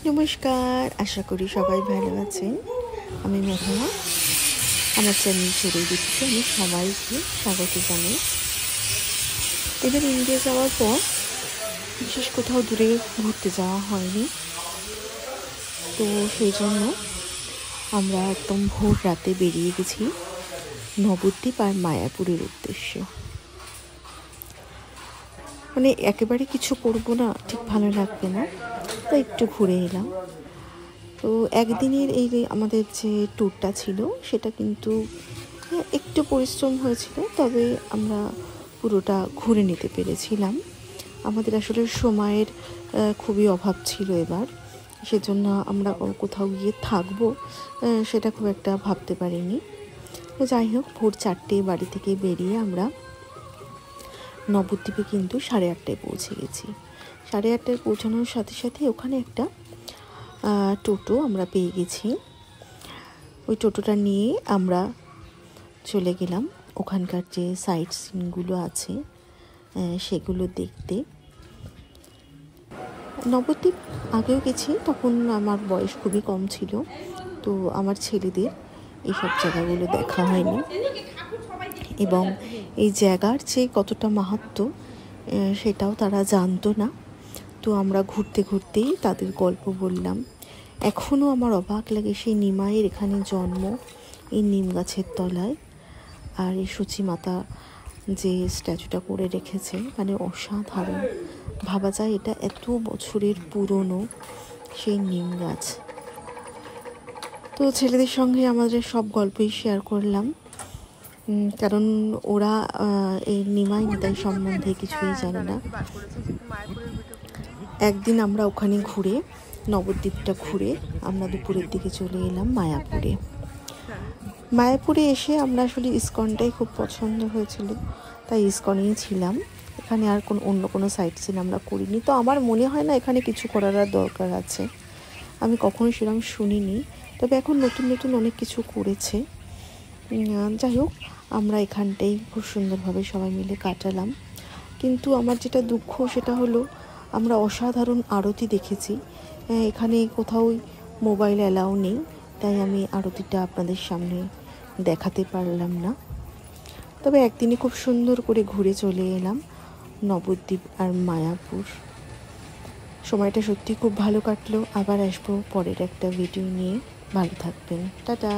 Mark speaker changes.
Speaker 1: নমস্কার, আশা করি সবাই ভালো আছেন। আমি মহুয়া, আমার চ্যানেল ছেড়ে দিচ্ছি। আমি সবাইকে স্বাগত জানাই। এবার ইন্ডিয়া যাওয়ার পর বিশেষ কোথাও দূরে ঘুরতে যাওয়া হয়নি, তো সেই জন্য আমরা একদম ভোর রাতে বেরিয়ে গেছি নবদ্বীপ আর মায়াপুরের উদ্দেশ্যে। মানে একেবারে কিছু করবো না, ঠিক ভালো লাগবে না, তো একটু ঘুরে এলাম। তো একদিনের এই আমাদের যে ট্যুরটা ছিল সেটা কিন্তু একটু পরিশ্রম হয়েছিল, তবে আমরা পুরোটা ঘুরে নিতে পেরেছিলাম। আমাদের আসলে সময়ের খুবই অভাব ছিল এবার, সেজন্য আমরা কোথাও গিয়ে থাকবো সেটা খুব একটা ভাবতে পারিনি। তো যাই হোক, ভোর 4টে বাড়ি থেকে বেরিয়ে আমরা নবদ্বীপে কিন্তু 8:30টায় পৌঁছে গেছি। 8:30টায় পৌঁছানোর সাথে সাথে ওখানে একটা টোটো আমরা পেয়ে গেছি। ওই টোটোটা নিয়ে আমরা চলে গেলাম ওখানকার যে সাইট সিনগুলো আছে সেগুলো দেখতে। নবদ্বীপ আগেও গেছি, তখন আমার বয়স খুবই কম ছিল, তো আমার ছেলেদের এইসব জায়গাগুলো দেখা হয়নি এবং এই জায়গার যে কতটা মাহাত্ম্য সেটাও তারা জানতো না। তো আমরা ঘুরতে ঘুরতেই তাদের গল্প বললাম। এখনও আমার অবাক লাগে সেই নিমাইয়ের এখানে জন্ম, এই নিম গাছের তলায়। আর এই সূচি মাতা যে স্ট্যাচুটা করে রেখেছে, মানে অসাধারণ। ভাবা যায় এটা এত বছরের পুরনো সেই নিম গাছ। তো ছেলেদের সঙ্গে আমাদের সব গল্পই শেয়ার করলাম, কারণ ওরা এই নিমাই নিতাই সম্বন্ধে কিছুই জানে না। একদিন আমরা ওখানে ঘুরে নবদ্বীপটা ঘুরে আমরা দুপুরের দিকে চলে এলাম মায়াপুরে। মায়াপুরে এসে আমরা আসলে ইসকনটাই খুব পছন্দ হয়েছিল, তাই ইসকনেই ছিলাম। এখানে আর অন্য কোনো সাইট সিন আমরা করিনি। তো আমার মনে হয় না এখানে কিছু করার আর দরকার আছে, আমি কখনো সেরকম শুনিনি, তবে এখন নতুন নতুন অনেক কিছু করেছে। যাই হোক, আমরা এখানটাই খুব সুন্দরভাবে সবাই মিলে কাটালাম। কিন্তু আমার যেটা দুঃখ সেটা হলো আমরা অসাধারণ আরতি দেখেছি, এখানে কোথাও মোবাইল অ্যালাউ নেই, তাই আমি আরতিটা আপনাদের সামনে দেখাতে পারলাম না। তবে একদিনে খুব সুন্দর করে ঘুরে চলে এলাম নবদ্বীপ আর মায়াপুর। সময়টা সত্যি খুব ভালো কাটলো। আবার আসবো পরের একটা ভিডিও নিয়ে। ভালো থাকবেন, টাটা।